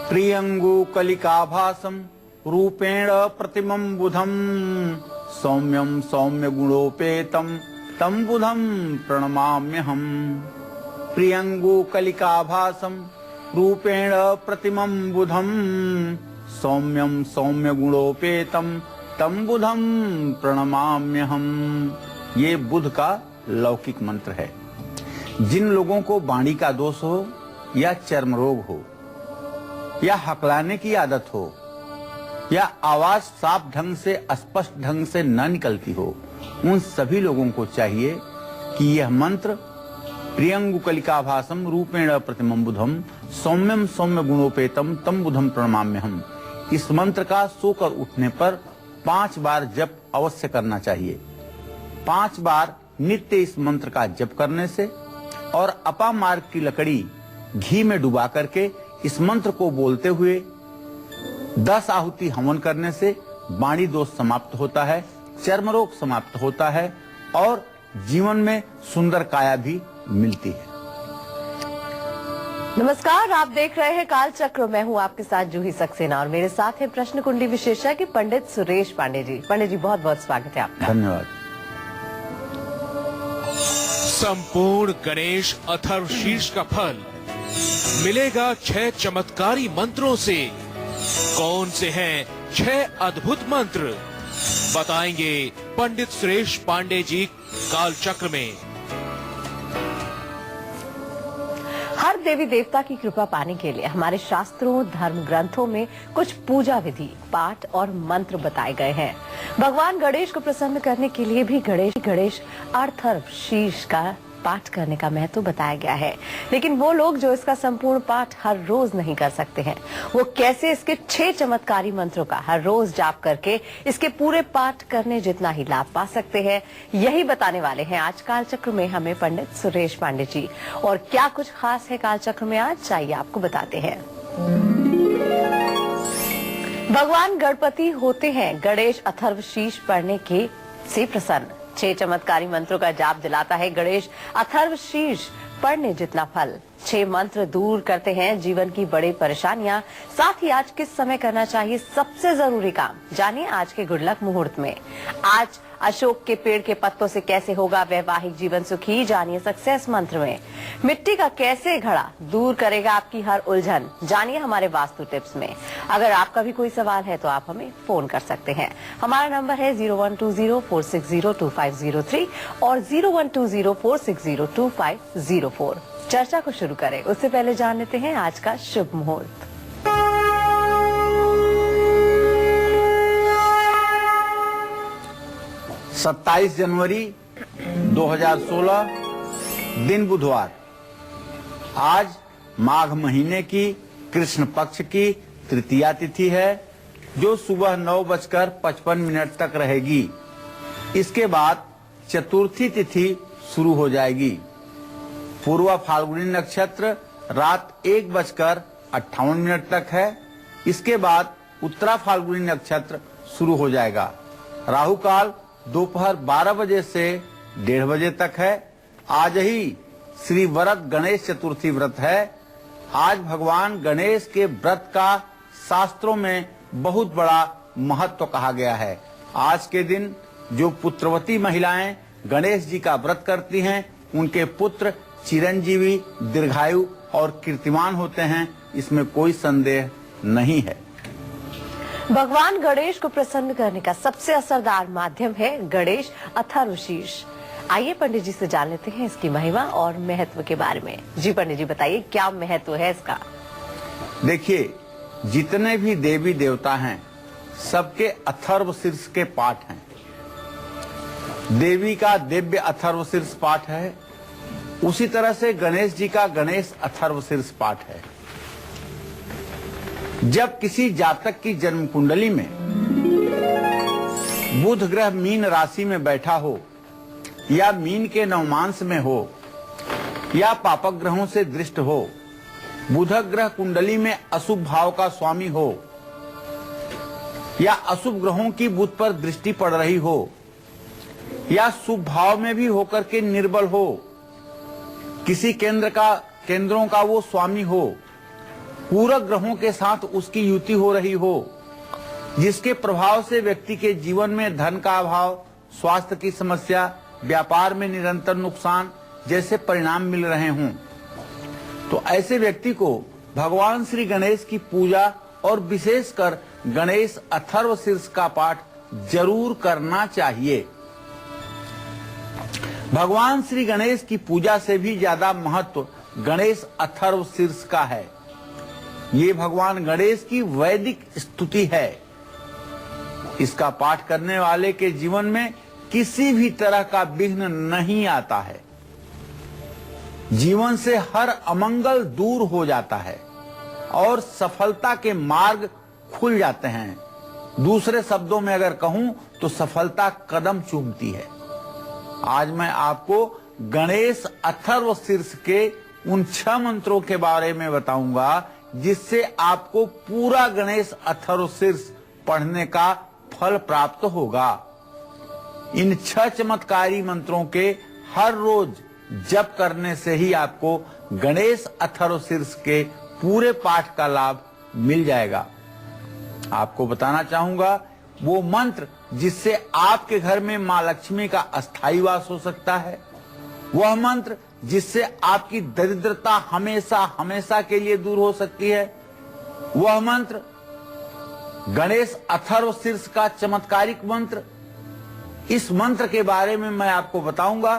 प्रियंगुकलिकाभासं रूपेण प्रतिमं बुधं सौम्यं सौम्य गुणोपेतं तं बुधं प्रणमाम्यहम्। प्रियंगुकलिकाभासं रूपेण प्रतिमं बुधं सौम्यं सौम्य गुणोपेतं तं बुधं प्रणमाम्यहम्। ये बुध का लौकिक मंत्र है। जिन लोगों को वाणी का दोष हो या चर्म रोग हो या हकलाने की आदत हो या आवाज साफ ढंग से स्पष्ट ढंग से न निकलती हो, उन सभी लोगों को चाहिए कि यह मंत्र प्रियंगुकलिकाभासं रूपेण प्रतिमं बुधं सौम्यं सौम्य गुणोपेतं तं बुधं प्रणमाम्यहम्, इस मंत्र का सोकर उठने पर 5 बार जप अवश्य करना चाहिए। 5 बार नित्य इस मंत्र का जप करने से और अपामार्ग की लकड़ी घी में डुबा करके इस मंत्र को बोलते हुए 10 आहुति हवन करने से वाणी दोष समाप्त होता है, चर्म रोग समाप्त होता है और जीवन में सुंदर काया भी मिलती है। नमस्कार, आप देख रहे हैं काल चक्र। मैं हूं आपके साथ जूही सक्सेना और मेरे साथ है प्रश्न कुंडली विशेषज्ञ पंडित सुरेश पांडे जी। पंडित जी, बहुत बहुत स्वागत है आपका। धन्यवाद। संपूर्ण गणेश अथर्वशीर्ष का फल मिलेगा 6 चमत्कारी मंत्रों से। कौन से हैं 6 अद्भुत मंत्र, बताएंगे पंडित सुरेश पांडे जी काल चक्र में। हर देवी देवता की कृपा पाने के लिए हमारे शास्त्रों धर्म ग्रंथों में कुछ पूजा विधि, पाठ और मंत्र बताए गए हैं। भगवान गणेश को प्रसन्न करने के लिए भी गणेश अथर्वशीर्ष का पाठ करने का महत्व बताया गया है। लेकिन वो लोग जो इसका संपूर्ण पाठ हर रोज नहीं कर सकते हैं, वो कैसे इसके 6 चमत्कारी मंत्रों का हर रोज जाप करके इसके पूरे पाठ करने जितना ही लाभ पा सकते हैं, यही बताने वाले हैं आज काल चक्र में हमें पंडित सुरेश पांडे जी। और क्या कुछ खास है काल चक्र में आज, चाहिए आपको बताते हैं। भगवान गणपति होते हैं गणेश अथर्वशीर्ष पढ़ने के से प्रसन्न। 6 चमत्कारी मंत्रों का जाप दिलाता है गणेश अथर्वशीर्ष पढ़ने जितना फल। 6 मंत्र दूर करते हैं जीवन की बड़ी परेशानियां। साथ ही आज किस समय करना चाहिए सबसे जरूरी काम, जानिए आज के गुड लक मुहूर्त में। आज अशोक के पेड़ के पत्तों से कैसे होगा वैवाहिक जीवन सुखी, जानिए सक्सेस मंत्र में। मिट्टी का कैसे घड़ा दूर करेगा आपकी हर उलझन, जानिए हमारे वास्तु टिप्स में। अगर आपका भी कोई सवाल है तो आप हमें फोन कर सकते हैं। हमारा नंबर है 012046025003 और 012046025004। चर्चा को शुरू करें उससे पहले जान लेते हैं आज का शुभ मुहूर्त। 27 जनवरी 2016 दिन बुधवार। आज माघ महीने की कृष्ण पक्ष की तृतीया तिथि है, जो सुबह 9:55 तक रहेगी। इसके बाद चतुर्थी तिथि शुरू हो जाएगी। पूर्वा फाल्गुनी नक्षत्र रात 1:58 तक है। इसके बाद उत्तरा फाल्गुनी नक्षत्र शुरू हो जाएगा। राहु काल दोपहर 12 बजे से 1:30 बजे तक है। आज ही श्री व्रत गणेश चतुर्थी व्रत है। आज भगवान गणेश के व्रत का शास्त्रों में बहुत बड़ा महत्व कहा गया है। आज के दिन जो पुत्रवती महिलाएं गणेश जी का व्रत करती हैं, उनके पुत्र चिरंजीवी, दीर्घायु और कीर्तिमान होते हैं, इसमें कोई संदेह नहीं है। भगवान गणेश को प्रसन्न करने का सबसे असरदार माध्यम है गणेश अथर्वशीर्ष। आइए पंडित जी से जान लेते हैं इसकी महिमा और महत्व के बारे में। जी पंडित जी, बताइए क्या महत्व है इसका। देखिए, जितने भी देवी देवता हैं सबके अथर्वशीर्ष के पाठ हैं। देवी का दिव्य अथर्वशीर्ष पाठ है, उसी तरह से गणेश जी का गणेश अथर्वशीर्ष पाठ है। जब किसी जातक की जन्म कुंडली में बुध ग्रह मीन राशि में बैठा हो या मीन के नवमांश में हो या पापक ग्रहों से दृष्ट हो, बुध ग्रह कुंडली में अशुभ भाव का स्वामी हो या अशुभ ग्रहों की बुध पर दृष्टि पड़ रही हो या शुभ भाव में भी होकर के निर्बल हो, किसी केंद्रों का वो स्वामी हो, पूरक ग्रहों के साथ उसकी युति हो रही हो, जिसके प्रभाव से व्यक्ति के जीवन में धन का अभाव, स्वास्थ्य की समस्या, व्यापार में निरंतर नुकसान जैसे परिणाम मिल रहे हों, तो ऐसे व्यक्ति को भगवान श्री गणेश की पूजा और विशेषकर गणेश अथर्व शीर्ष का पाठ जरूर करना चाहिए। भगवान श्री गणेश की पूजा से भी ज्यादा महत्व गणेश अथर्व शीर्ष का है। ये भगवान गणेश की वैदिक स्तुति है। इसका पाठ करने वाले के जीवन में किसी भी तरह का विघ्न नहीं आता है। जीवन से हर अमंगल दूर हो जाता है और सफलता के मार्ग खुल जाते हैं। दूसरे शब्दों में अगर कहूं तो सफलता कदम चूमती है। आज मैं आपको गणेश अथर्व शीर्ष के उन 6 मंत्रों के बारे में बताऊंगा जिससे आपको पूरा गणेश अथर्व शीर्ष पढ़ने का फल प्राप्त होगा। इन 6 चमत्कारी मंत्रों के हर रोज जप करने से ही आपको गणेश अथर्व शीर्ष के पूरे पाठ का लाभ मिल जाएगा। आपको बताना चाहूंगा वो मंत्र जिससे आपके घर में मां लक्ष्मी का अस्थायी वास हो सकता है, वह मंत्र जिससे आपकी दरिद्रता हमेशा हमेशा के लिए दूर हो सकती है, वह मंत्र गणेश अथर्व शीर्ष का चमत्कारिक मंत्र। इस मंत्र के बारे में मैं आपको बताऊंगा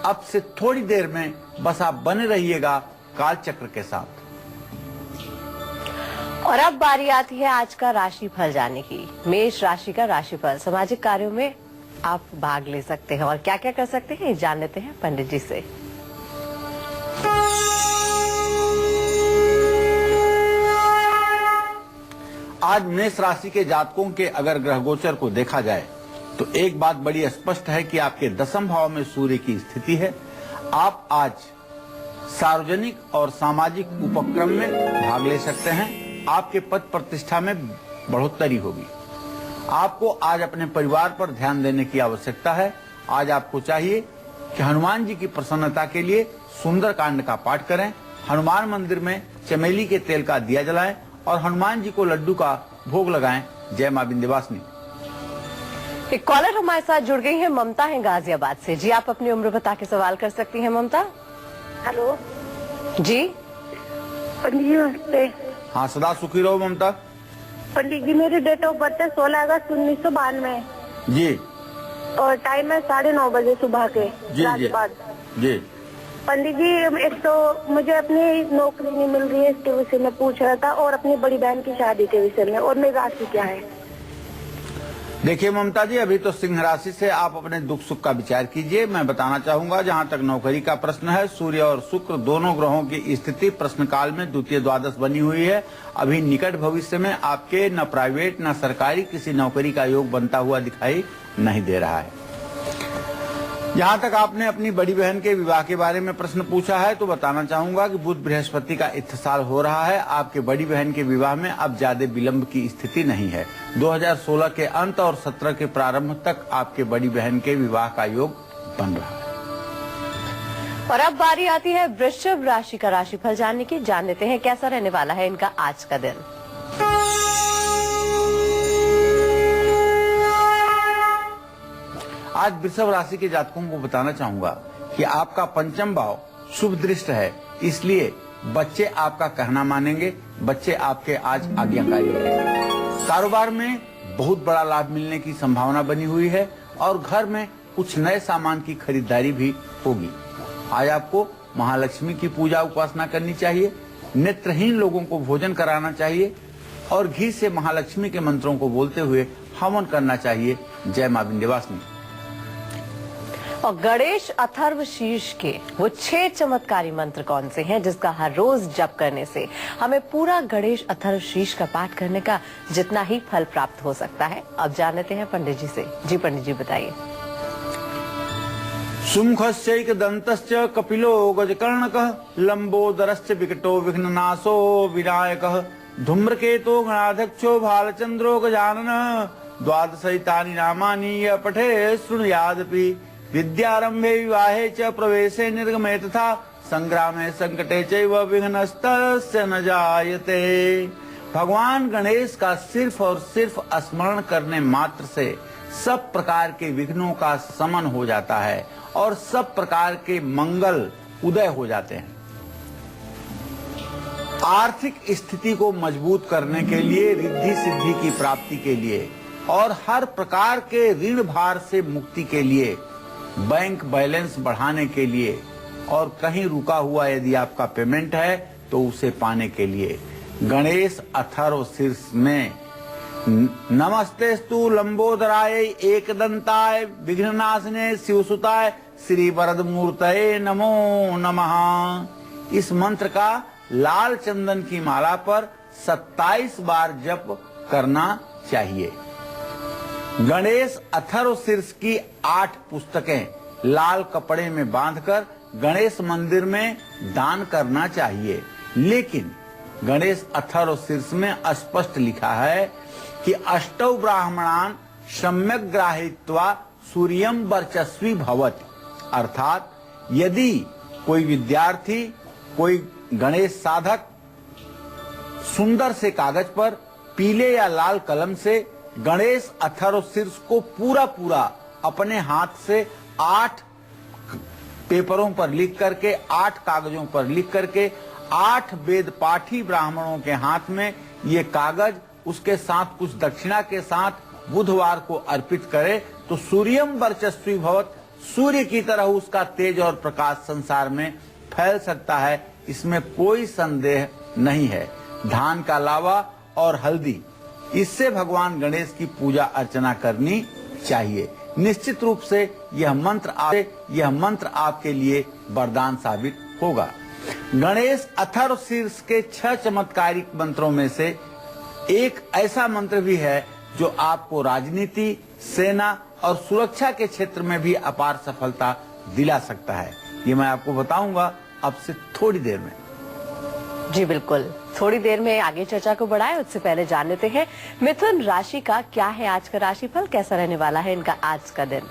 अब से थोड़ी देर में। बस आप बने रहिएगा कालचक्र के साथ। और अब बारी आती है आज का राशिफल जानने की। मेष राशि का राशिफल। सामाजिक कार्यों में आप भाग ले सकते हैं और क्या क्या कर सकते हैं जान लेते हैं पंडित जी से। आज मेष राशि के जातकों के अगर ग्रह गोचर को देखा जाए तो एक बात बड़ी स्पष्ट है कि आपके 10वें भाव में सूर्य की स्थिति है। आप आज सार्वजनिक और सामाजिक उपक्रम में भाग ले सकते हैं। आपके पद प्रतिष्ठा में बढ़ोतरी होगी। आपको आज अपने परिवार पर ध्यान देने की आवश्यकता है। आज आपको चाहिए कि हनुमान जी की प्रसन्नता के लिए सुंदरकांड का पाठ करें, हनुमान मंदिर में चमेली के तेल का दिया जलाएं और हनुमान जी को लड्डू का भोग लगाएं। जय मां विंध्यवासिनी। एक कॉलर हमारे साथ जुड़ गई है, ममता है गाजियाबाद से। जी आप अपनी उम्र बता के सवाल कर सकती हैं ममता। हेलो जी पंडित जी नमस्ते। हाँ, सदा सुखी रहो ममता। पंडित जी मेरी डेट ऑफ बर्थ है 16 अगस्त 1992 जी और टाइम है 9:30 बजे सुबह के जी रात जी बाद। जी पंडित जी एक तो मुझे अपनी नौकरी नहीं मिल रही है, इसके विषय में पूछ रहा था, और अपनी बड़ी बहन की शादी के विषय में, और मेरी राशि क्या है। देखिए ममता जी, अभी तो सिंह राशि से आप अपने दुख सुख का विचार कीजिए। मैं बताना चाहूंगा जहां तक नौकरी का प्रश्न है, सूर्य और शुक्र दोनों ग्रहों की स्थिति प्रश्न काल में द्वितीय द्वादश बनी हुई है। अभी निकट भविष्य में आपके न प्राइवेट न सरकारी किसी नौकरी का योग बनता हुआ दिखाई नहीं दे रहा है। जहां तक आपने अपनी बड़ी बहन के विवाह के बारे में प्रश्न पूछा है तो बताना चाहूंगा कि बुध बृहस्पति का इत्तेसाल हो रहा है। आपके बड़ी बहन के विवाह में अब ज्यादा विलंब की स्थिति नहीं है। 2016 के अंत और 17 के प्रारंभ तक आपके बड़ी बहन के विवाह का योग बन रहा है। और अब बारी आती है वृश्चिक राशि का राशिफल जानने की। जान लेते हैं कैसा रहने वाला है इनका आज का दिन। आज वृषभ राशि के जातकों को बताना चाहूंगा कि आपका पंचम भाव शुभ दृष्ट है, इसलिए बच्चे आपका कहना मानेंगे। बच्चे आपके आज आज्ञाकारी हैं। कारोबार में बहुत बड़ा लाभ मिलने की संभावना बनी हुई है और घर में कुछ नए सामान की खरीदारी भी होगी। आज आपको महालक्ष्मी की पूजा उपासना करनी चाहिए, नेत्रहीन लोगों को भोजन कराना चाहिए और घी से महालक्ष्मी के मंत्रों को बोलते हुए हवन करना चाहिए। जय मां विंध्यवासिनी। और गणेश अथर्व शीर्ष के वो 6 चमत्कारी मंत्र कौन से हैं जिसका हर रोज जप करने से हमें पूरा गणेश अथर्व शीर्ष का पाठ करने का जितना ही फल प्राप्त हो सकता है। अब जान लेते हैं पंडित जी से। जी पंडित जी बताइए। शुंखश्चैक दंतश्च कपिलो गजकर्णकः लंबोदरश्च विकटो विघ्ननाशो विनायकः धूम्रकेतो गणाध्यक्षो भालचंद्रो गजाननः द्वादशैतानि नामानि य पठे शृणुयादपि विद्यारंभे विवाहे च प्रवेशे निर्गमे तथा संग्रामे संकटे चैव विघ्नस्तस्य न जायते। भगवान गणेश का सिर्फ और सिर्फ स्मरण करने मात्र से सब प्रकार के विघ्नों का शमन हो जाता है और सब प्रकार के मंगल उदय हो जाते हैं। आर्थिक स्थिति को मजबूत करने के लिए, रिद्धि सिद्धि की प्राप्ति के लिए और हर प्रकार के ऋण भार से मुक्ति के लिए, बैंक बैलेंस बढ़ाने के लिए और कहीं रुका हुआ यदि आपका पेमेंट है तो उसे पाने के लिए गणेश अथर्व शीर्ष में नमस्तेस्तु लंबोदराय एकदंताय विघ्ननाशने शिवसुताय श्री वरदमूर्तये नमो नमः। इस मंत्र का लाल चंदन की माला पर 27 बार जप करना चाहिए। गणेश अथर्व शीर्ष की 8 पुस्तकें लाल कपड़े में बांधकर गणेश मंदिर में दान करना चाहिए। लेकिन गणेश अथर्व शीर्ष में स्पष्ट लिखा है कि अष्टौ ब्राह्मणान सम्यक ग्राहीत्वा सूर्यम वर्चस्वी भवति, अर्थात यदि कोई विद्यार्थी, कोई गणेश साधक सुंदर से कागज पर पीले या लाल कलम से गणेश अथर्व शीर्ष को पूरा अपने हाथ से 8 पेपरों पर लिख करके, 8 कागजों पर लिख करके 8 वेद पाठी ब्राह्मणों के हाथ में ये कागज उसके साथ कुछ दक्षिणा के साथ बुधवार को अर्पित करे तो सूर्यम वर्चस्वी भवत, सूर्य की तरह उसका तेज और प्रकाश संसार में फैल सकता है, इसमें कोई संदेह नहीं है। धान का लावा और हल्दी, इससे भगवान गणेश की पूजा अर्चना करनी चाहिए। निश्चित रूप से यह मंत्र आपके लिए वरदान साबित होगा। गणेश अथर्व शीर्ष के 6 चमत्कारिक मंत्रों में से एक ऐसा मंत्र भी है जो आपको राजनीति, सेना और सुरक्षा के क्षेत्र में भी अपार सफलता दिला सकता है। ये मैं आपको बताऊंगा अब से थोड़ी देर में। जी बिल्कुल, थोड़ी देर में आगे चर्चा को बढ़ाएं, उससे पहले जान लेते हैं मिथुन राशि का क्या है आज का राशिफल, कैसा रहने वाला है इनका आज का दिन।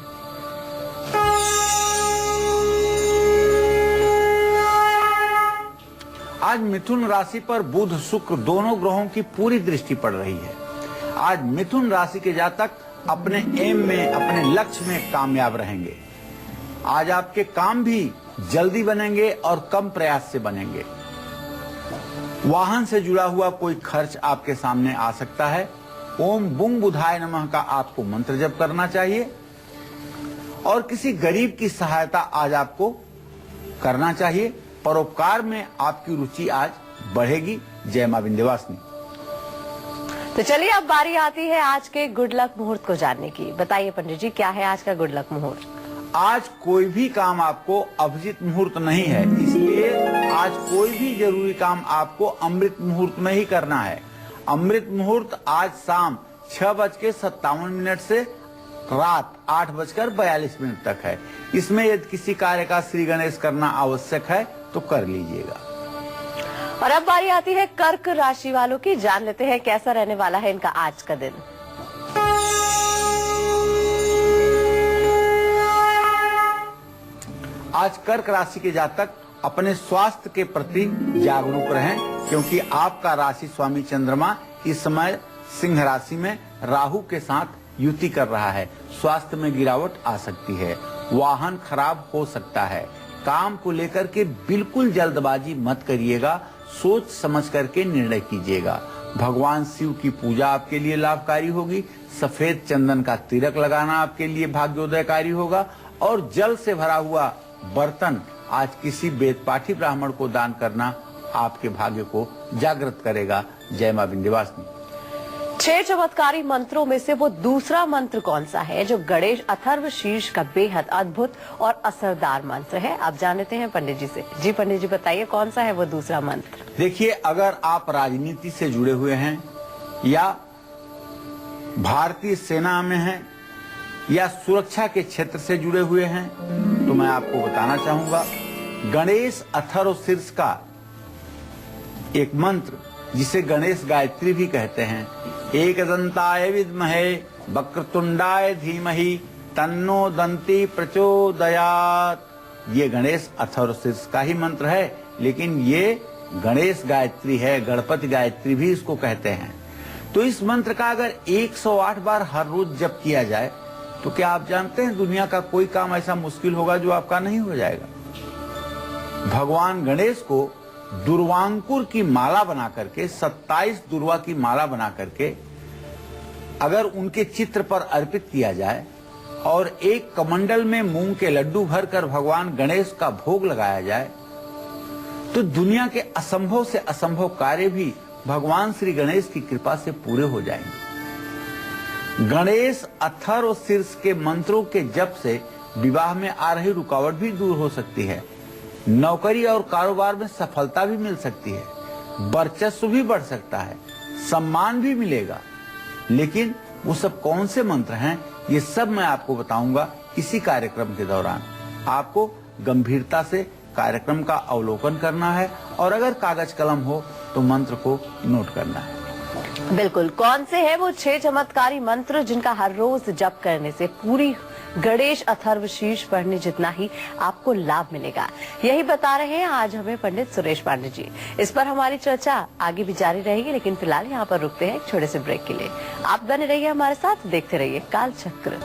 आज मिथुन राशि पर बुध शुक्र दोनों ग्रहों की पूरी दृष्टि पड़ रही है। आज मिथुन राशि के जातक अपने एम में, अपने लक्ष्य में कामयाब रहेंगे। आज आपके काम भी जल्दी बनेंगे और कम प्रयास से बनेंगे। वाहन से जुड़ा हुआ कोई खर्च आपके सामने आ सकता है। ओम बुंग बुधाय नमः का आपको मंत्र जप करना चाहिए और किसी गरीब की सहायता आज आपको करना चाहिए। परोपकार में आपकी रुचि आज बढ़ेगी। जय मां विंध्यवासिनी। तो चलिए अब बारी आती है आज के गुड लक मुहूर्त को जानने की। बताइए पंडित जी, क्या है आज का गुड लक मुहूर्त? आज कोई भी काम आपको अभिजीत मुहूर्त नहीं है, इसलिए आज कोई भी जरूरी काम आपको अमृत मुहूर्त में ही करना है। अमृत मुहूर्त आज शाम 6:57 से रात 8:42 तक है। इसमें यदि किसी कार्य का श्री गणेश करना आवश्यक है तो कर लीजिएगा। और अब बारी आती है कर्क राशि वालों की। जान लेते हैं कैसा रहने वाला है इनका आज का दिन। आज कर्क राशि के जातक अपने स्वास्थ्य के प्रति जागरूक रहें, क्योंकि आपका राशि स्वामी चंद्रमा इस समय सिंह राशि में राहु के साथ युति कर रहा है। स्वास्थ्य में गिरावट आ सकती है, वाहन खराब हो सकता है। काम को लेकर के बिल्कुल जल्दबाजी मत करिएगा, सोच समझ करके निर्णय कीजिएगा। भगवान शिव की पूजा आपके लिए लाभकारी होगी। सफेद चंदन का तिलक लगाना आपके लिए भाग्योदयकारी होगा और जल से भरा हुआ बर्तन आज किसी वेदपाठी ब्राह्मण को दान करना आपके भाग्य को जागृत करेगा। जय मां विंध्यवासिनी। 6 चमत्कारी मंत्रों में से वो दूसरा मंत्र कौन सा है जो गणेश अथर्व शीर्ष का बेहद अद्भुत और असरदार मंत्र है? आप जान लेते हैं पंडित जी से। जी पंडित जी, बताइए कौन सा है वो दूसरा मंत्र? देखिए, अगर आप राजनीति से जुड़े हुए हैं या भारतीय सेना में हैं या सुरक्षा के क्षेत्र से जुड़े हुए हैं तो मैं आपको बताना चाहूंगा गणेश अथर्व शीर्ष का एक मंत्र, जिसे गणेश गायत्री भी कहते हैं, एकदंताय विद्महे वक्रतुंडाय धीमहि तन्नो दंती प्रचोदयात्। ये गणेश अथर्वशीर्ष का ही मंत्र है, लेकिन ये गणेश गायत्री है, गणपति गायत्री भी इसको कहते हैं। तो इस मंत्र का अगर 108 बार हर रोज जप किया जाए तो क्या आप जानते हैं दुनिया का कोई काम ऐसा मुश्किल होगा जो आपका नहीं हो जाएगा। भगवान गणेश को दुर्वांकुर की माला बना करके, 27 दुर्वा की माला बना करके अगर उनके चित्र पर अर्पित किया जाए और एक कमंडल में मूंग के लड्डू भरकर भगवान गणेश का भोग लगाया जाए तो दुनिया के असंभव से असंभव कार्य भी भगवान श्री गणेश की कृपा से पूरे हो जाएंगे। गणेश अथर्वशीर्ष के मंत्रों के जप से विवाह में आ रही रुकावट भी दूर हो सकती है, नौकरी और कारोबार में सफलता भी मिल सकती है, वर्चस्व भी बढ़ सकता है, सम्मान भी मिलेगा। लेकिन वो सब कौन से मंत्र हैं, ये सब मैं आपको बताऊंगा इसी कार्यक्रम के दौरान। आपको गंभीरता से कार्यक्रम का अवलोकन करना है और अगर कागज कलम हो तो मंत्र को नोट करना है। बिल्कुल, कौन से हैं वो 6 चमत्कारी मंत्र जिनका हर रोज जप करने से पूरी गणेश अथर्वशीर्ष पढ़ने जितना ही आपको लाभ मिलेगा, यही बता रहे हैं आज हमें पंडित सुरेश पांडे जी। इस पर हमारी चर्चा आगे भी जारी रहेगी, लेकिन फिलहाल यहाँ पर रुकते हैं एक छोटे से ब्रेक के लिए। आप बने रहिए हमारे साथ, देखते रहिए काल चक्र।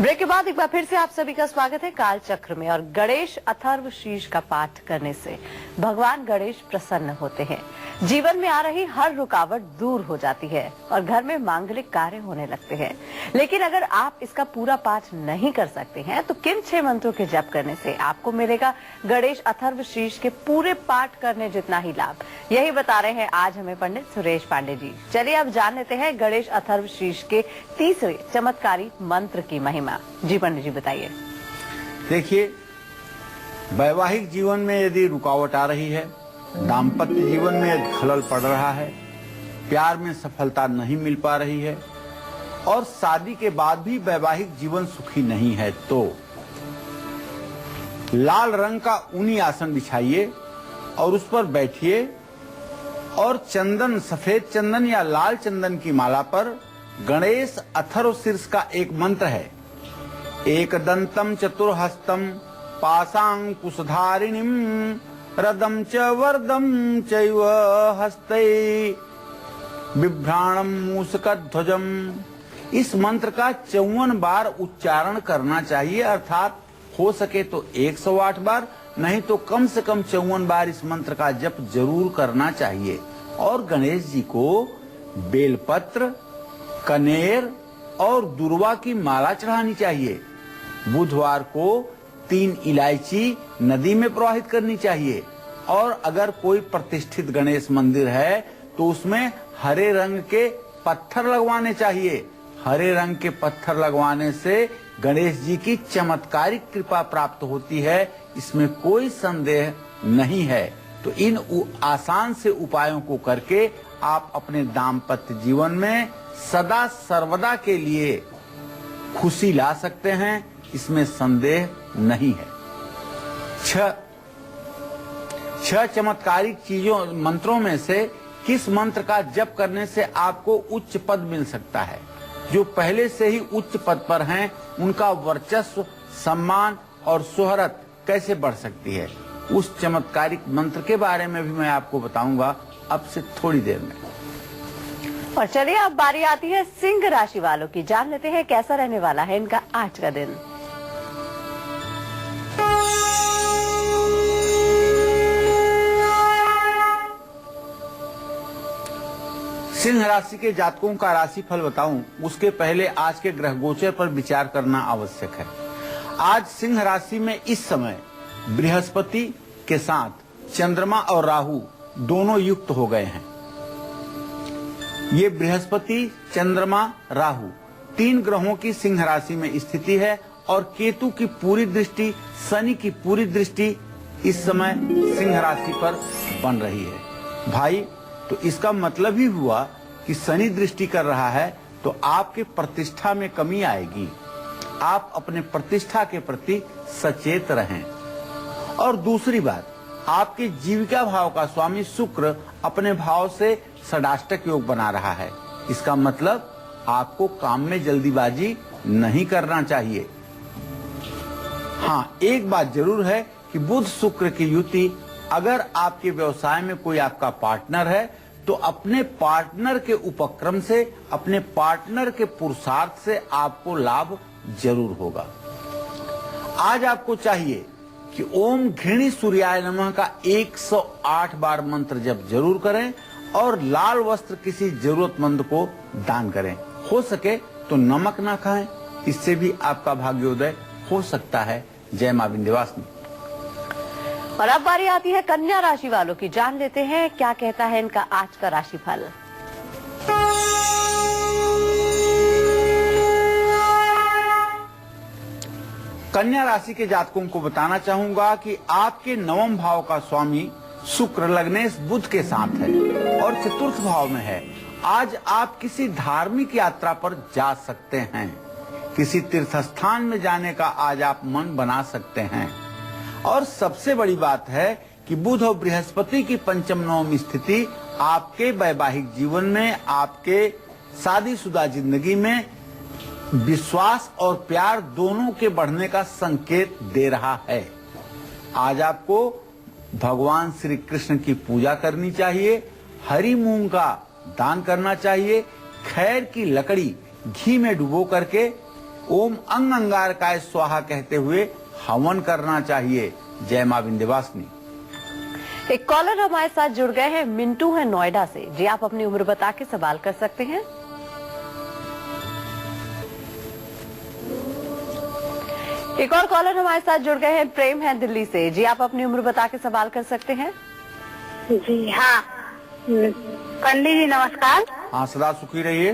ब्रेक के बाद एक बार फिर से आप सभी का स्वागत है काल चक्र में। और गणेश अथर्वशीर्ष का पाठ करने से भगवान गणेश प्रसन्न होते हैं, जीवन में आ रही हर रुकावट दूर हो जाती है और घर में मांगलिक कार्य होने लगते हैं। लेकिन अगर आप इसका पूरा पाठ नहीं कर सकते हैं तो किन 6 मंत्रों के जप करने से आपको मिलेगा गणेश अथर्वशीर्ष के पूरे पाठ करने जितना ही लाभ, यही बता रहे हैं आज हमें पंडित सुरेश पांडे जी। चलिए अब जान लेते हैं गणेश अथर्वशीर्ष के तीसरे चमत्कारी मंत्र की महिमा। जी पंडित जी बताइए। देखिए, वैवाहिक जीवन में यदि रुकावट आ रही है, दाम्पत्य जीवन में खलल पड़ रहा है, प्यार में सफलता नहीं मिल पा रही है और शादी के बाद भी वैवाहिक जीवन सुखी नहीं है, तो लाल रंग का ऊनी आसन बिछाइए और उस पर बैठिए और चंदन, सफेद चंदन या लाल चंदन की माला पर गणेश अथर्वशीर्ष का एक मंत्र है, एकदंतम चतुर्हस्तम पाशांकुशधारिणीम रदम च वरदम चैव हस्तै बिभ्राणम मूषकध्वजम। इस मंत्र का 54 बार उच्चारण करना चाहिए, अर्थात हो सके तो 108 बार, नहीं तो कम से कम 54 बार इस मंत्र का जप जरूर करना चाहिए। और गणेश जी को बेलपत्र, कनेर और दुर्वा की माला चढ़ानी चाहिए। बुधवार को 3 इलायची नदी में प्रवाहित करनी चाहिए और अगर कोई प्रतिष्ठित गणेश मंदिर है तो उसमें हरे रंग के पत्थर लगवाने चाहिए। हरे रंग के पत्थर लगवाने से गणेश जी की चमत्कारिक कृपा प्राप्त होती है, इसमें कोई संदेह नहीं है। तो इन आसान से उपायों को करके आप अपने दाम्पत्य जीवन में सदा सर्वदा के लिए खुशी ला सकते हैं, इसमें संदेह नहीं है। 6 चमत्कारिक चीजों मंत्रों में से किस मंत्र का जप करने से आपको उच्च पद मिल सकता है? जो पहले से ही उच्च पद पर हैं उनका वर्चस्व, सम्मान और शोहरत कैसे बढ़ सकती है, उस चमत्कारिक मंत्र के बारे में भी मैं आपको बताऊंगा अब से थोड़ी देर में। और चलिए अब बारी आती है सिंह राशि वालों की, जान लेते हैं कैसा रहने वाला है इनका आज का दिन। सिंह राशि के जातकों का राशि फल बताऊं उसके पहले आज के ग्रह गोचर पर विचार करना आवश्यक है। आज सिंह राशि में इस समय बृहस्पति के साथ चंद्रमा और राहु दोनों युक्त हो गए हैं। ये बृहस्पति, चंद्रमा, राहु 3 ग्रहों की सिंह राशि में स्थिति है और केतु की पूरी दृष्टि, शनि की पूरी दृष्टि इस समय सिंह राशि पर बन रही है। भाई, तो इसका मतलब ही हुआ कि शनि दृष्टि कर रहा है तो आपके प्रतिष्ठा में कमी आएगी। आप अपने प्रतिष्ठा के प्रति सचेत रहें। और दूसरी बात, आपके जीविका भाव का स्वामी शुक्र अपने भाव से षडाष्टक योग बना रहा है। इसका मतलब आपको काम में जल्दीबाजी नहीं करना चाहिए। हाँ, एक बात जरूर है कि बुध शुक्र की युति, अगर आपके व्यवसाय में कोई आपका पार्टनर है तो अपने पार्टनर के उपक्रम से, अपने पार्टनर के पुरुषार्थ से आपको लाभ जरूर होगा। आज आपको चाहिए कि ओम घृणी सूर्याय नमः का 108 बार मंत्र जप जरूर करें और लाल वस्त्र किसी जरूरतमंद को दान करें। हो सके तो नमक ना खाएं, इससे भी आपका भाग्योदय हो सकता है। जय मां विंध्यवासिनी। और अब बारी आती है कन्या राशि वालों की। जान लेते हैं क्या कहता है इनका आज का राशिफल। कन्या राशि के जातकों को बताना चाहूंगा कि आपके नवम भाव का स्वामी शुक्र लग्नेश बुध के साथ है और चतुर्थ भाव में है। आज आप किसी धार्मिक यात्रा पर जा सकते हैं। किसी तीर्थ स्थान में जाने का आज आप मन बना सकते हैं। और सबसे बड़ी बात है कि बुध और बृहस्पति की पंचम नवम स्थिति आपके वैवाहिक जीवन में, आपके शादीशुदा जिंदगी में विश्वास और प्यार दोनों के बढ़ने का संकेत दे रहा है। आज आपको भगवान श्री कृष्ण की पूजा करनी चाहिए, हरी मूंग का दान करना चाहिए, खैर की लकड़ी घी में डुबो करके ओम अंग अंगारकाय स्वाहा कहते हुए हवन करना चाहिए। जय मां विंध्यवासिनी। एक कॉलर हमारे साथ जुड़ गए हैं, मिंटू है नोएडा से। जी आप अपनी उम्र बता के सवाल कर सकते हैं। एक और कॉलर हमारे साथ जुड़ गए हैं, प्रेम है दिल्ली से। जी आप अपनी उम्र बता के सवाल कर सकते हैं। जी हाँ, पंडित जी नमस्कार। हाँ, सदा सुखी रहिए।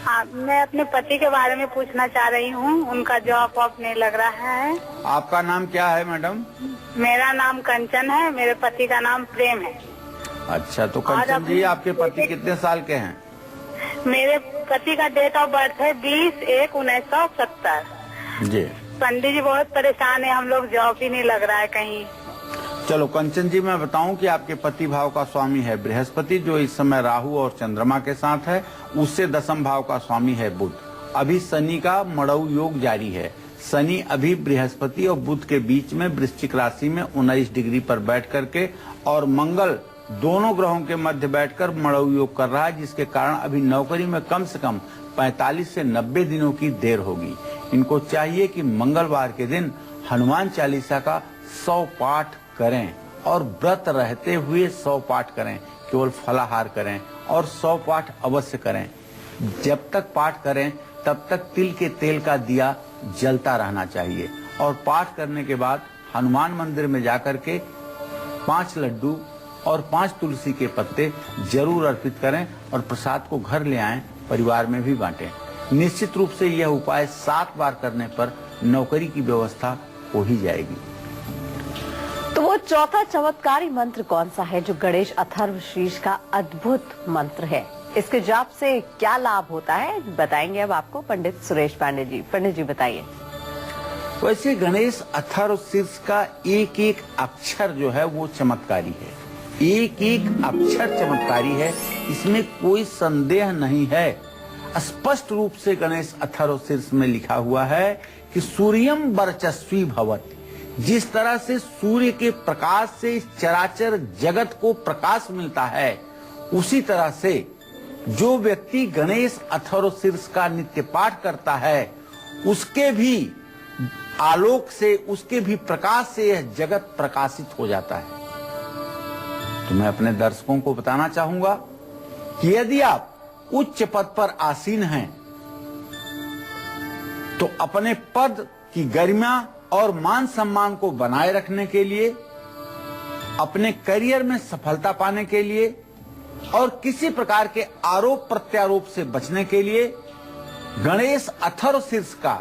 हाँ, मैं अपने पति के बारे में पूछना चाह रही हूँ। उनका जॉब वॉब नहीं लग रहा है। आपका नाम क्या है मैडम? मेरा नाम कंचन है, मेरे पति का नाम प्रेम है। अच्छा, तो कंचन जी आपके पति कितने साल के हैं? मेरे पति का डेट ऑफ बर्थ है 20/1/1970। जी पंडित जी बहुत परेशान है, हम लोग जॉब ही नहीं लग रहा है कहीं। चलो कंचन जी, मैं बताऊं कि आपके पति भाव का स्वामी है बृहस्पति, जो इस समय राहु और चंद्रमा के साथ है। उससे दसम भाव का स्वामी है बुध। अभी शनि का मड़ऊ योग जारी है। शनि अभी बृहस्पति और बुध के बीच में वृश्चिक राशि में 19 डिग्री पर बैठ करके और मंगल दोनों ग्रहों के मध्य बैठकर मड़ऊ योग कर रहा है, जिसके कारण अभी नौकरी में कम से कम 45 से 90 दिनों की देर होगी। इनको चाहिए कि मंगलवार के दिन हनुमान चालीसा का 100 पाठ करें और व्रत रहते हुए 100 पाठ करें, केवल फलाहार करें और 100 पाठ अवश्य करें। जब तक पाठ करें तब तक तिल के तेल का दिया जलता रहना चाहिए और पाठ करने के बाद हनुमान मंदिर में जाकर के 5 लड्डू और 5 तुलसी के पत्ते जरूर अर्पित करें और प्रसाद को घर ले आएं, परिवार में भी बांटें। निश्चित रूप से यह उपाय 7 बार करने पर नौकरी की व्यवस्था हो ही जाएगी। तो वो चौथा चमत्कारी मंत्र कौन सा है जो गणेश अथर्वशीर्ष का अद्भुत मंत्र है? इसके जाप से क्या लाभ होता है बताएंगे अब आपको पंडित सुरेश पांडे जी। पंडित जी बताइए। वैसे गणेश अथर्वशीर्ष का एक एक अक्षर जो है वो चमत्कारी है। एक एक अक्षर चमत्कारी है, इसमें कोई संदेह नहीं है। स्पष्ट रूप से गणेश अथर्वशीर्ष में लिखा हुआ है कि सूर्यम वर्चस्वी भवति। जिस तरह से सूर्य के प्रकाश से इस चराचर जगत को प्रकाश मिलता है, उसी तरह से जो व्यक्ति गणेश अथर्वशीर्ष का नित्य पाठ करता है, उसके भी आलोक से, उसके भी प्रकाश से यह जगत प्रकाशित हो जाता है। तो मैं अपने दर्शकों को बताना चाहूंगा कि यदि आप उच्च पद पर आसीन हैं तो अपने पद की गरिमा और मान सम्मान को बनाए रखने के लिए, अपने करियर में सफलता पाने के लिए और किसी प्रकार के आरोप प्रत्यारोप से बचने के लिए गणेश अथर्वशीर्ष का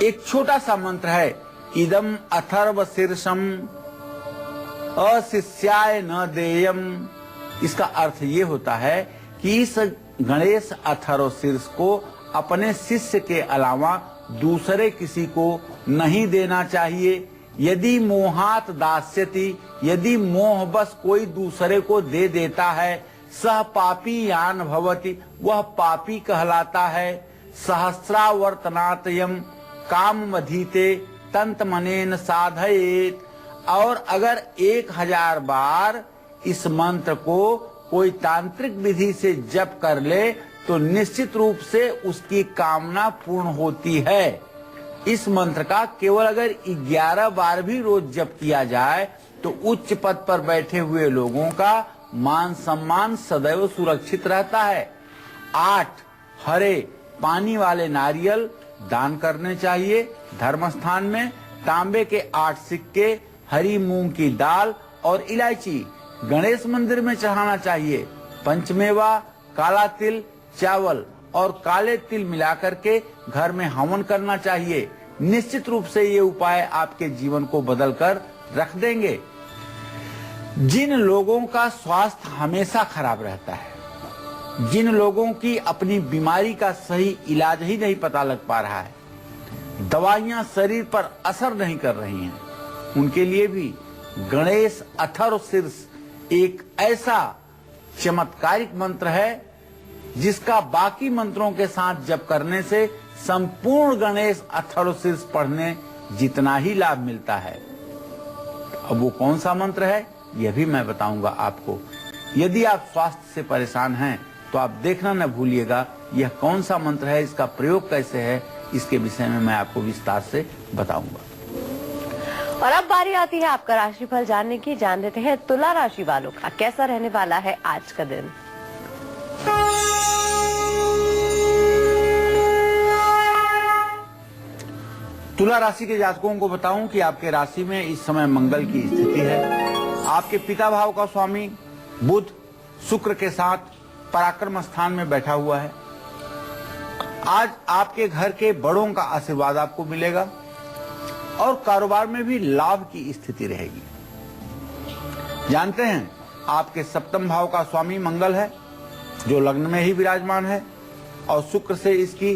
एक छोटा सा मंत्र है, इदम अथर्वशीर्षम अशिष्याय न देयम। इसका अर्थ ये होता है कि इस गणेश अथर्वशीर्ष को अपने शिष्य के अलावा दूसरे किसी को नहीं देना चाहिए। यदि मोहात दास्यति, यदि मोहवश कोई दूसरे को दे देता है, सह पापी यान भवति, वह पापी कहलाता है। सहस्रावर्तनातयम काम मधीते तंत मनेन साधयेत। और अगर 1000 बार इस मंत्र को कोई तांत्रिक विधि से जप कर ले तो निश्चित रूप से उसकी कामना पूर्ण होती है। इस मंत्र का केवल अगर 11 बार भी रोज जप किया जाए तो उच्च पद पर बैठे हुए लोगों का मान सम्मान सदैव सुरक्षित रहता है। 8 हरे पानी वाले नारियल दान करने चाहिए। धर्म स्थान में तांबे के 8 सिक्के, हरी मूंग की दाल और इलायची गणेश मंदिर में चढ़ाना चाहिए। पंचमेवा, काला तिल, चावल और काले तिल मिलाकर के घर में हवन करना चाहिए। निश्चित रूप से ये उपाय आपके जीवन को बदलकर रख देंगे। जिन लोगों का स्वास्थ्य हमेशा खराब रहता है, जिन लोगों की अपनी बीमारी का सही इलाज ही नहीं पता लग पा रहा है, दवाइयां शरीर पर असर नहीं कर रही हैं, उनके लिए भी गणेश अथर्व शीर्ष एक ऐसा चमत्कारिक मंत्र है जिसका बाकी मंत्रों के साथ जप करने से संपूर्ण गणेश अथर्व शीर्ष पढ़ने जितना ही लाभ मिलता है। अब वो कौन सा मंत्र है यह भी मैं बताऊंगा आपको। यदि आप स्वास्थ्य से परेशान हैं तो आप देखना न भूलिएगा यह कौन सा मंत्र है, इसका प्रयोग कैसे है, इसके विषय में मैं आपको विस्तार से बताऊंगा। और अब बारी आती है आपका राशिफल जानने की। जान लेते हैं तुला राशि वालों का कैसा रहने वाला है आज का दिन। तुला राशि के जातकों को बताऊं कि आपके राशि में इस समय मंगल की स्थिति है। आपके पिता भाव का स्वामी बुध शुक्र के साथ पराक्रम स्थान में बैठा हुआ है। आज आपके घर के बड़ों का आशीर्वाद आपको मिलेगा और कारोबार में भी लाभ की स्थिति रहेगी। जानते हैं आपके सप्तम भाव का स्वामी मंगल है जो लग्न में ही विराजमान है और शुक्र से इसकी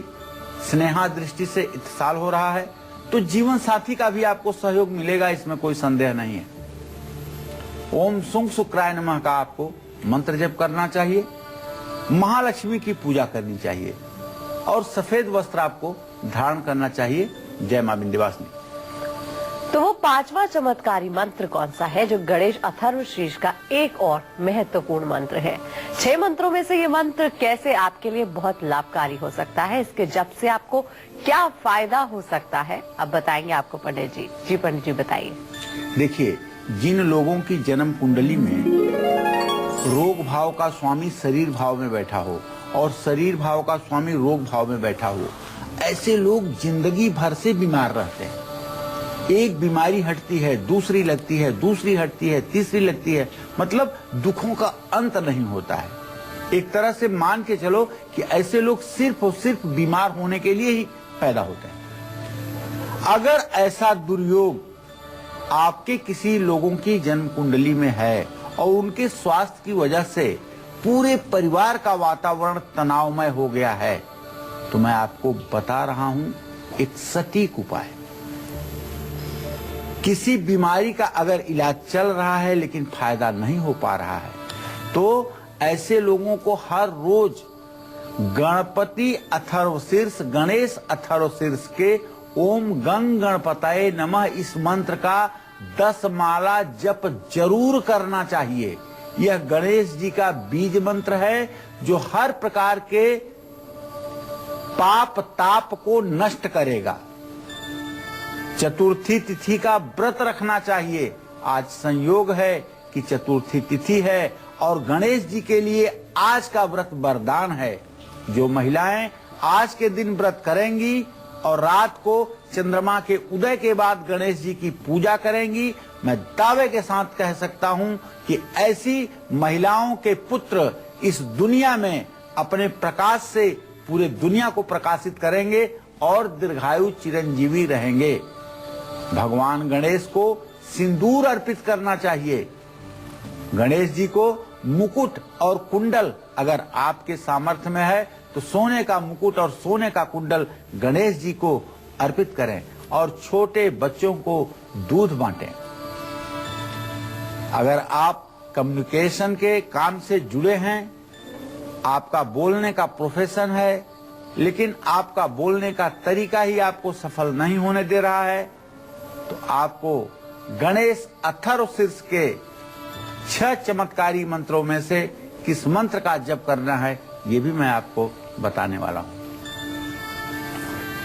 स्नेहा दृष्टि से इत्साल हो रहा है, तो जीवन साथी का भी आपको सहयोग मिलेगा, इसमें कोई संदेह नहीं है। ओम सुंग शुक्राय नमः का आपको मंत्र जप करना चाहिए। महालक्ष्मी की पूजा करनी चाहिए और सफेद वस्त्र आपको धारण करना चाहिए। जय मां विंध्यवासिनी। तो वो 5वां चमत्कारी मंत्र कौन सा है जो गणेश अथर्व शीर्ष का एक और महत्वपूर्ण मंत्र है? 6 मंत्रों में से ये मंत्र कैसे आपके लिए बहुत लाभकारी हो सकता है, इसके जप से आपको क्या फायदा हो सकता है, अब बताएंगे आपको पंडित जी। जी पंडित जी बताइए। देखिए, जिन लोगों की जन्म कुंडली में रोग भाव का स्वामी शरीर भाव में बैठा हो और शरीर भाव का स्वामी रोग भाव में बैठा हो, ऐसे लोग जिंदगी भर से बीमार रहते हैं। एक बीमारी हटती है, दूसरी लगती है, दूसरी हटती है, तीसरी लगती है, मतलब दुखों का अंत नहीं होता है। एक तरह से मान के चलो कि ऐसे लोग सिर्फ और सिर्फ बीमार होने के लिए ही पैदा होते हैं। अगर ऐसा दुर्योग आपके किसी लोगों की जन्म कुंडली में है और उनके स्वास्थ्य की वजह से पूरे परिवार का वातावरण तनावमय हो गया है, तो मैं आपको बता रहा हूं एक सटीक उपाय। किसी बीमारी का अगर इलाज चल रहा है लेकिन फायदा नहीं हो पा रहा है, तो ऐसे लोगों को हर रोज गणपति अथर्व शीर्ष, गणेश अथर्व शीर्ष के ओम गंग गणपतये नमः इस मंत्र का 10 माला जप जरूर करना चाहिए। यह गणेश जी का बीज मंत्र है जो हर प्रकार के पाप ताप को नष्ट करेगा। चतुर्थी तिथि का व्रत रखना चाहिए। आज संयोग है कि चतुर्थी तिथि है और गणेश जी के लिए आज का व्रत वरदान है। जो महिलाएं आज के दिन व्रत करेंगी और रात को चंद्रमा के उदय के बाद गणेश जी की पूजा करेंगी, मैं दावे के साथ कह सकता हूं कि ऐसी महिलाओं के पुत्र इस दुनिया में अपने प्रकाश से पूरे दुनिया को प्रकाशित करेंगे और दीर्घायु चिरंजीवी रहेंगे। भगवान गणेश को सिंदूर अर्पित करना चाहिए। गणेश जी को मुकुट और कुंडल अगर आपके सामर्थ्य में है तो सोने का मुकुट और सोने का कुंडल गणेश जी को अर्पित करें और छोटे बच्चों को दूध बांटें। अगर आप कम्युनिकेशन के काम से जुड़े हैं, आपका बोलने का प्रोफेशन है, लेकिन आपका बोलने का तरीका ही आपको सफल नहीं होने दे रहा है, तो आपको गणेश अथर्व शीर्ष के 6 चमत्कारी मंत्रों में से किस मंत्र का जप करना है, ये भी मैं आपको बताने वाला हूँ।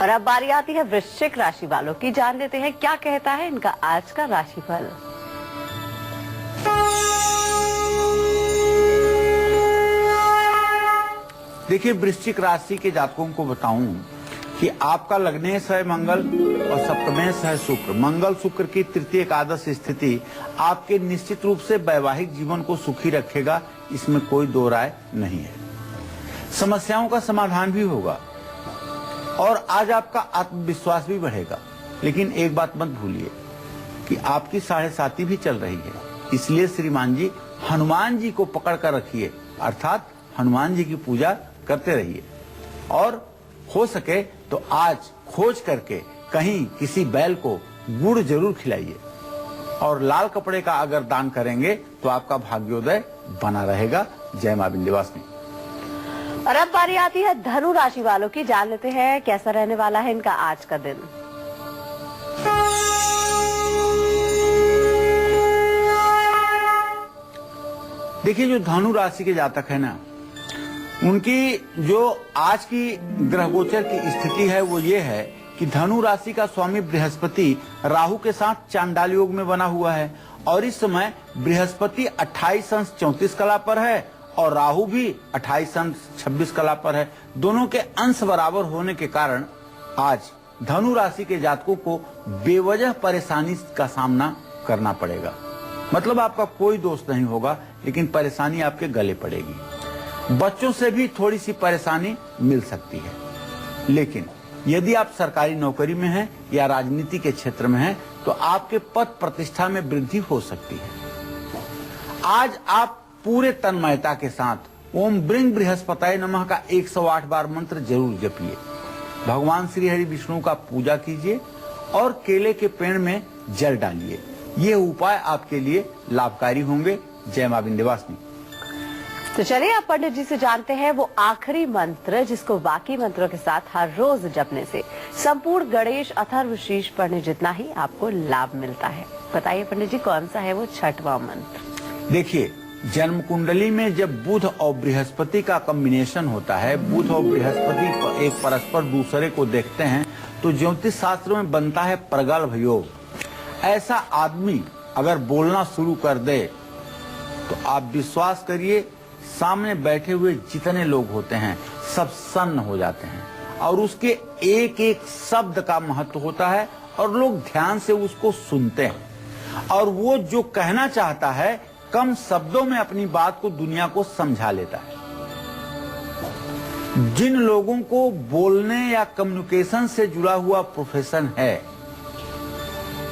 और अब बारी आती है वृश्चिक राशि वालों की। जान लेते हैं क्या कहता है इनका आज का राशिफल। देखिए, वृश्चिक राशि के जातकों को बताऊं कि आपका लग्नेश है मंगल और सप्तमेश है शुक्र। मंगल शुक्र की तृतीय एकादश स्थिति आपके निश्चित रूप से वैवाहिक जीवन को सुखी रखेगा, इसमें कोई दो राय नहीं है। समस्याओं का समाधान भी होगा और आज आपका आत्मविश्वास भी बढ़ेगा। लेकिन एक बात मत भूलिए कि आपकी 7.5 भी चल रही है, इसलिए श्रीमान जी हनुमान जी को पकड़ कर रखिए, अर्थात हनुमान जी की पूजा करते रहिए। और हो सके तो आज खोज करके कहीं किसी बैल को गुड़ जरूर खिलाइए और लाल कपड़े का अगर दान करेंगे तो आपका भाग्योदय बना रहेगा। जय मां विंध्यवासिनी। और अब बारी आती है धनु राशि वालों की। जान लेते हैं कैसा रहने वाला है इनका आज का दिन। देखिए, जो धनु राशि के जातक है ना, उनकी जो आज की ग्रह गोचर की स्थिति है वो ये है कि धनु राशि का स्वामी बृहस्पति राहु के साथ चांडाल योग में बना हुआ है और इस समय बृहस्पति 28 अंश 34 कला पर है और राहु भी 28 अंश 26 कला पर है। दोनों के अंश बराबर होने के कारण आज धनु राशि के जातकों को बेवजह परेशानी का सामना करना पड़ेगा। मतलब आपका कोई दोष नहीं होगा, लेकिन परेशानी आपके गले पड़ेगी। बच्चों से भी थोड़ी सी परेशानी मिल सकती है, लेकिन यदि आप सरकारी नौकरी में हैं या राजनीति के क्षेत्र में हैं तो आपके पद प्रतिष्ठा में वृद्धि हो सकती है। आज आप पूरे तन्मयता के साथ ओम ब्रिंग बृहस्पताय नमः का 108 बार मंत्र जरूर जपिए। भगवान श्री हरि विष्णु का पूजा कीजिए और केले के पेड़ में जल डालिए। ये उपाय आपके लिए लाभकारी होंगे। जय मां विंध्यवासिनी। तो चलिए आप पंडित जी से जानते हैं वो आखिरी मंत्र जिसको बाकी मंत्रों के साथ हर रोज जपने से संपूर्ण गणेश अथर्व शीर्ष पढ़ने जितना ही आपको लाभ मिलता है। बताइए पंडित जी, कौन सा है वो 6वां मंत्र? देखिए, जन्म कुंडली में जब बुध और बृहस्पति का कॉम्बिनेशन होता है, बुध और बृहस्पति एक परस्पर दूसरे को देखते हैं तो ज्योतिष शास्त्र में बनता है प्रगल्भ योग। ऐसा आदमी अगर बोलना शुरू कर दे तो आप विश्वास करिए, सामने बैठे हुए जितने लोग होते हैं सब सन्न हो जाते हैं और उसके एक एक शब्द का महत्व होता है और लोग ध्यान से उसको सुनते हैं और वो जो कहना चाहता है कम शब्दों में अपनी बात को दुनिया को समझा लेता है। जिन लोगों को बोलने या कम्युनिकेशन से जुड़ा हुआ प्रोफेशन है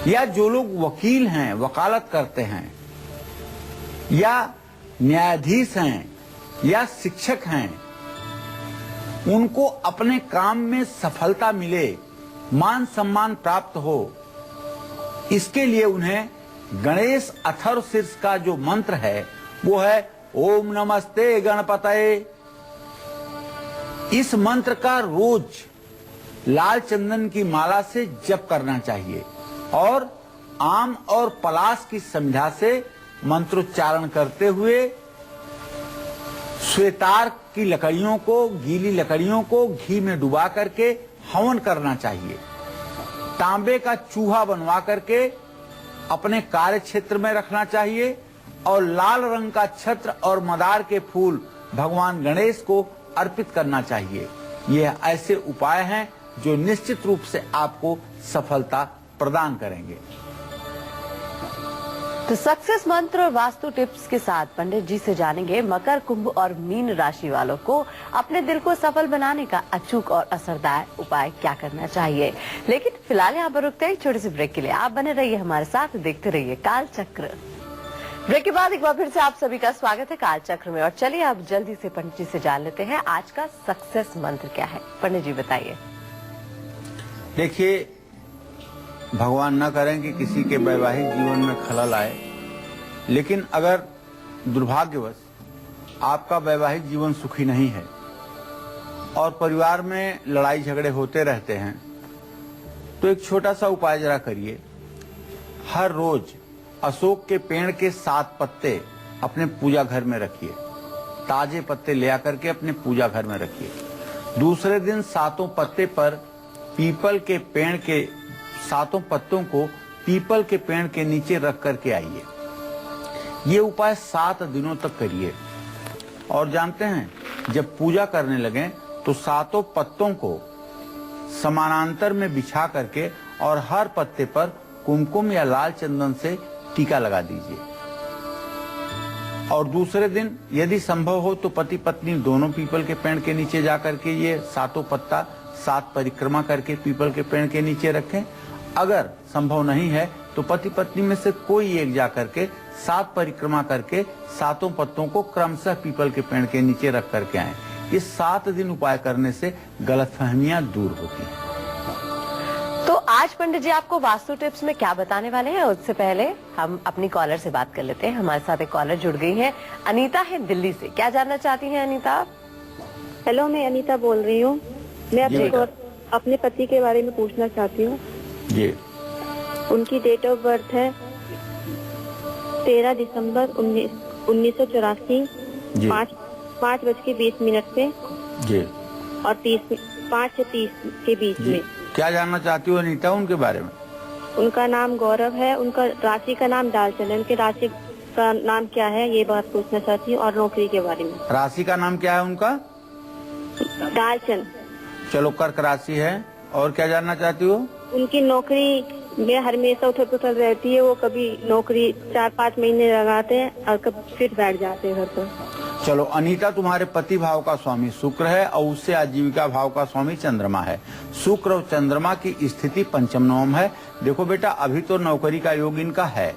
या जो लोग वकील हैं, वकालत करते हैं या न्यायाधीश हैं या शिक्षक हैं, उनको अपने काम में सफलता मिले, मान सम्मान प्राप्त हो, इसके लिए उन्हें गणेश अथर्व शीर्ष का जो मंत्र है वो है ओम नमस्ते गणपतये। इस मंत्र का रोज लाल चंदन की माला से जप करना चाहिए और आम और पलाश की संध्या से मंत्रोच्चारण करते हुए श्वेतार की लकड़ियों को, गीली लकड़ियों को घी में डुबा करके हवन करना चाहिए। तांबे का चूहा बनवा करके अपने कार्य क्षेत्र में रखना चाहिए और लाल रंग का छत्र और मदार के फूल भगवान गणेश को अर्पित करना चाहिए। यह ऐसे उपाय हैं जो निश्चित रूप से आपको सफलता प्रदान करेंगे। तो सक्सेस मंत्र और वास्तु टिप्स के साथ पंडित जी से जानेंगे मकर, कुंभ और मीन राशि वालों को अपने दिल को सफल बनाने का अचूक और असरदार उपाय क्या करना चाहिए। लेकिन फिलहाल यहाँ पर रुकते हैं छोटे से ब्रेक के लिए। आप बने रहिए हमारे साथ, देखते रहिए काल चक्र। ब्रेक के बाद एक बार फिर से आप सभी का स्वागत है काल चक्र में। और चलिए आप जल्दी से पंडित जी से जान लेते हैं आज का सक्सेस मंत्र क्या है। पंडित जी बताइए। देखिए, भगवान न करें कि किसी के वैवाहिक जीवन में खलल आए, लेकिन अगर दुर्भाग्यवश आपका वैवाहिक जीवन सुखी नहीं है और परिवार में लड़ाई झगड़े होते रहते हैं तो एक छोटा सा उपाय जरा करिए। हर रोज अशोक के पेड़ के 7 पत्ते अपने पूजा घर में रखिए। ताजे पत्ते ले आकर के अपने पूजा घर में रखिए। दूसरे दिन 7 पत्ते पर पीपल के पेड़ के 7 पत्तों को पीपल के पेड़ के नीचे रख करके आइए। ये उपाय 7 दिनों तक करिए। और जानते हैं, जब पूजा करने लगे तो 7 पत्तों को समानांतर में बिछा करके और हर पत्ते पर कुमकुम या लाल चंदन से टीका लगा दीजिए। और दूसरे दिन यदि संभव हो तो पति पत्नी दोनों पीपल के पेड़ के नीचे जाकर के ये 7 पत्ता 7 परिक्रमा करके पीपल के पेड़ के नीचे रखें। अगर संभव नहीं है तो पति पत्नी में से कोई एक जाकर के 7 परिक्रमा करके 7 पत्तों को क्रमशः पीपल के पेड़ के नीचे रख करके आए। ये 7 दिन उपाय करने से गलतफहमियां दूर होती हैं। तो आज पंडित जी आपको वास्तु टिप्स में क्या बताने वाले हैं, उससे पहले हम अपनी कॉलर से बात कर लेते हैं। हमारे साथ एक कॉलर जुड़ गई है, अनीता है दिल्ली से। क्या जानना चाहती हैं अनीता? हेलो, मैं अनीता बोल रही हूँ। मैं अपने पति के बारे में पूछना चाहती हूँ। जी। उनकी डेट ऑफ बर्थ है 13 दिसंबर 1984, 5:20 पे जी, और 5 से 30 के बीच में। क्या जानना चाहती हो अनीता उनके बारे में? उनका नाम गौरव है। उनका राशि का नाम दालचन है। उनकी राशि का नाम क्या है, ये बात पूछना चाहती हूँ। और नौकरी के बारे में। राशि का नाम क्या है उनका? दालचन। चलो, कर्क राशि है। और क्या जानना चाहती हो? उनकी नौकरी में हमेशा उथल पुथल रहती है। वो कभी नौकरी 4-5 महीने लगाते हैं और कभी फिर बैठ जाते हैं घर पर। चलो अनीता, तुम्हारे पति भाव का स्वामी शुक्र है और उससे आजीविका भाव का स्वामी चंद्रमा है। शुक्र और चंद्रमा की स्थिति पंचम नवम है। देखो बेटा, अभी तो नौकरी का योग इनका है,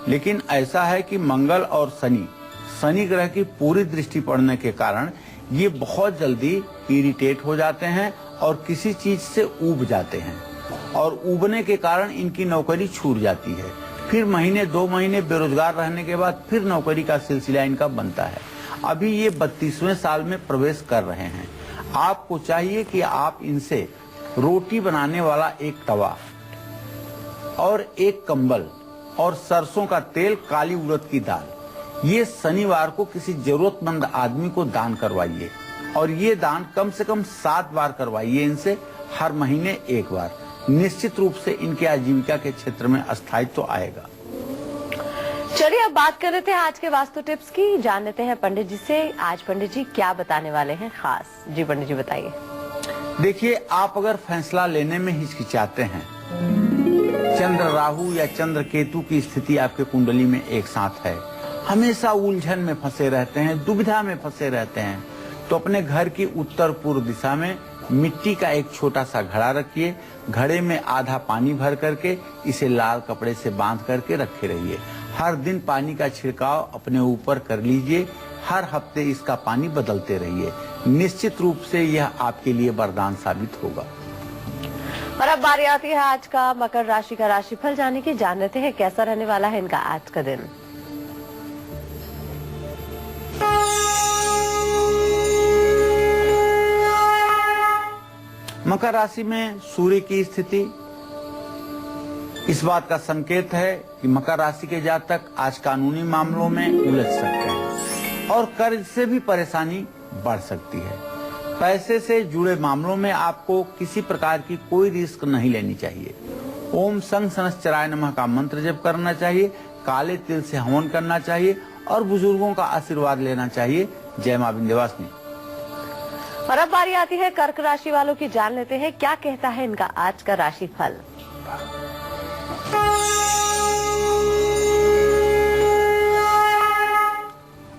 लेकिन ऐसा है कि मंगल और शनि ग्रह की पूरी दृष्टि पड़ने के कारण ये बहुत जल्दी इरिटेट हो जाते हैं और किसी चीज से ऊब जाते हैं, और ऊबने के कारण इनकी नौकरी छूट जाती है। फिर महीने 2 महीने बेरोजगार रहने के बाद फिर नौकरी का सिलसिला इनका बनता है। अभी ये 32वें साल में प्रवेश कर रहे हैं। आपको चाहिए कि आप इनसे रोटी बनाने वाला एक तवा और एक कंबल और सरसों का तेल, काली उड़द की दाल, ये शनिवार को किसी जरूरतमंद आदमी को दान करवाइए। और ये दान कम से कम 7 बार करवाइए इनसे, हर महीने 1 बार। निश्चित रूप से इनके आजीविका के क्षेत्र में स्थायित्व तो आएगा। चलिए अब बात कर लेते हैं आज के वास्तु टिप्स की। जान लेते हैं पंडित जी से आज पंडित जी क्या बताने वाले हैं खास। जी पंडित जी बताइए। देखिए, आप अगर फैसला लेने में हिचकिचाते हैं, चंद्र राहु या चंद्र केतु की स्थिति आपके कुंडली में एक साथ है, हमेशा उलझन में फंसे रहते हैं, दुविधा में फंसे रहते हैं, तो अपने घर की उत्तर पूर्व दिशा में मिट्टी का एक छोटा सा घड़ा रखिए। घड़े में आधा पानी भर करके इसे लाल कपड़े से बांध करके रखे रहिए। हर दिन पानी का छिड़काव अपने ऊपर कर लीजिए। हर हफ्ते इसका पानी बदलते रहिए। निश्चित रूप से यह आपके लिए वरदान साबित होगा। और अब बारी आती है आज का मकर राशि का राशिफल जानने की। जान लेते हैं कैसा रहने वाला है इनका आज का दिन। मकर राशि में सूर्य की स्थिति इस बात का संकेत है कि मकर राशि के जातक आज कानूनी मामलों में उलझ सकते हैं और कर्ज से भी परेशानी बढ़ सकती है। पैसे से जुड़े मामलों में आपको किसी प्रकार की कोई रिस्क नहीं लेनी चाहिए। ओम संग सनश्चराय नमः का मंत्र जप करना चाहिए, काले तिल से हवन करना चाहिए और बुजुर्गों का आशीर्वाद लेना चाहिए। जय मां विंध्यवासिनी। और अब बारी आती है कर्क राशि वालों की। जान लेते हैं क्या कहता है इनका आज का राशिफल।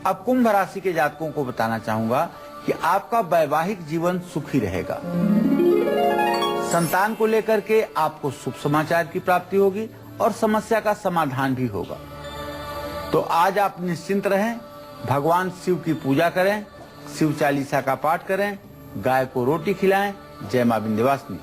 अब कुंभ राशि के जातकों को बताना चाहूंगा कि आपका वैवाहिक जीवन सुखी रहेगा। संतान को लेकर के आपको शुभ समाचार की प्राप्ति होगी और समस्या का समाधान भी होगा। तो आज आप निश्चिंत रहें, भगवान शिव की पूजा करें, शिव चालीसा का पाठ करें, गाय को रोटी खिलाएं। जय मां विंध्यवासिनी।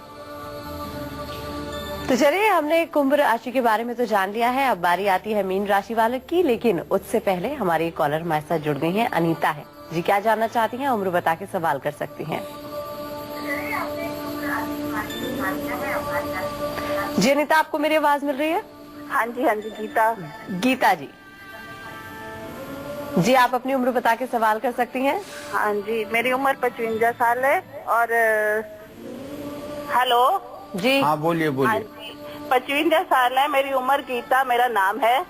तो चलिए, हमने कुंभ राशि के बारे में तो जान लिया है। अब बारी आती है मीन राशि वालों की, लेकिन उससे पहले हमारी कॉलर हमारे साथ जुड़ गई हैं, अनीता है जी। क्या जानना चाहती हैं? उम्र बता के सवाल कर सकती हैं। जी अनीता, आपको मेरी आवाज मिल रही है? हाँ जी गीता। गीता जी, जी आप अपनी उम्र बता के सवाल कर सकती हैं। हाँ जी, मेरी उम्र 55 साल है और हेलो जी हाँ बोलिए हाँ बोलिए। जी, 55 साल है मेरी उम्र। गीता मेरा नाम है।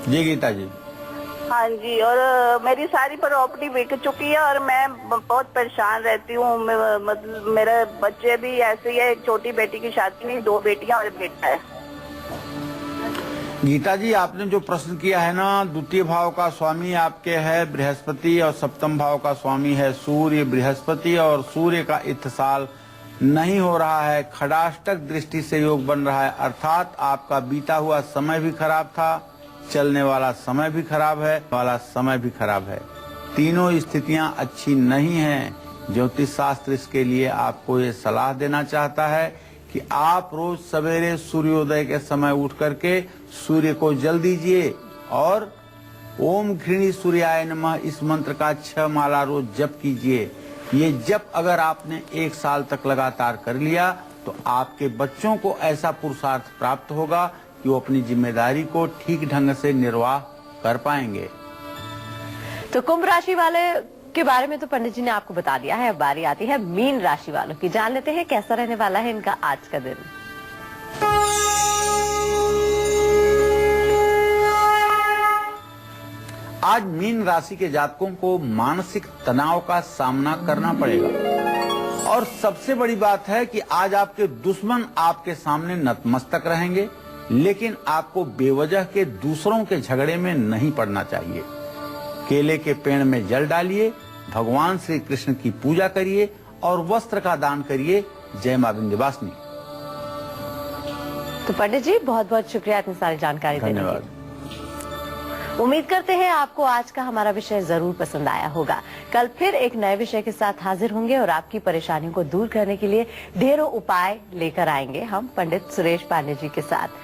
जी गीता जी। हाँ जी, और मेरी सारी प्रॉपर्टी बिक चुकी है और मैं बहुत परेशान रहती हूँ। मतलब मेरे बच्चे भी ऐसे ही है, एक छोटी बेटी की शादी नहीं, 2 बेटियां और एक बेटा है। गीता जी, आपने जो प्रश्न किया है ना, द्वितीय भाव का स्वामी आपके है बृहस्पति और सप्तम भाव का स्वामी है सूर्य। बृहस्पति और सूर्य का इत्तिसाल नहीं हो रहा है, खडाष्टक दृष्टि से योग बन रहा है, अर्थात आपका बीता हुआ समय भी खराब था, चलने वाला समय भी खराब है, तीनों स्थितियां अच्छी नहीं हैं। ज्योतिष शास्त्र इसके लिए आपको ये सलाह देना चाहता है कि आप रोज सवेरे सूर्योदय के समय उठ करके सूर्य को जल दीजिए और ओम घृणी सूर्याय नमः इस मंत्र का 6 माला रोज जप कीजिए। ये जप अगर आपने 1 साल तक लगातार कर लिया तो आपके बच्चों को ऐसा पुरुषार्थ प्राप्त होगा कि वो अपनी जिम्मेदारी को ठीक ढंग से निर्वाह कर पाएंगे। तो कुंभ राशि वाले के बारे में तो पंडित जी ने आपको बता दिया है। अब बारी आती है मीन राशि वालों की। जान लेते हैं कैसा रहने वाला है इनका आज का दिन। आज मीन राशि के जातकों को मानसिक तनाव का सामना करना पड़ेगा और सबसे बड़ी बात है कि आज आपके दुश्मन आपके सामने नतमस्तक रहेंगे, लेकिन आपको बेवजह के दूसरों के झगड़े में नहीं पड़ना चाहिए। केले के पेड़ में जल डालिए, भगवान श्री कृष्ण की पूजा करिए और वस्त्र का दान करिए। जय मां विंध्यवासिनी। तो पंडित जी बहुत बहुत शुक्रिया इतनी सारी जानकारी देने के लिए। धन्यवाद। उम्मीद करते हैं आपको आज का हमारा विषय जरूर पसंद आया होगा। कल फिर एक नए विषय के साथ हाजिर होंगे और आपकी परेशानियों को दूर करने के लिए ढेरों उपाय लेकर आएंगे हम पंडित सुरेश पांडे जी के साथ।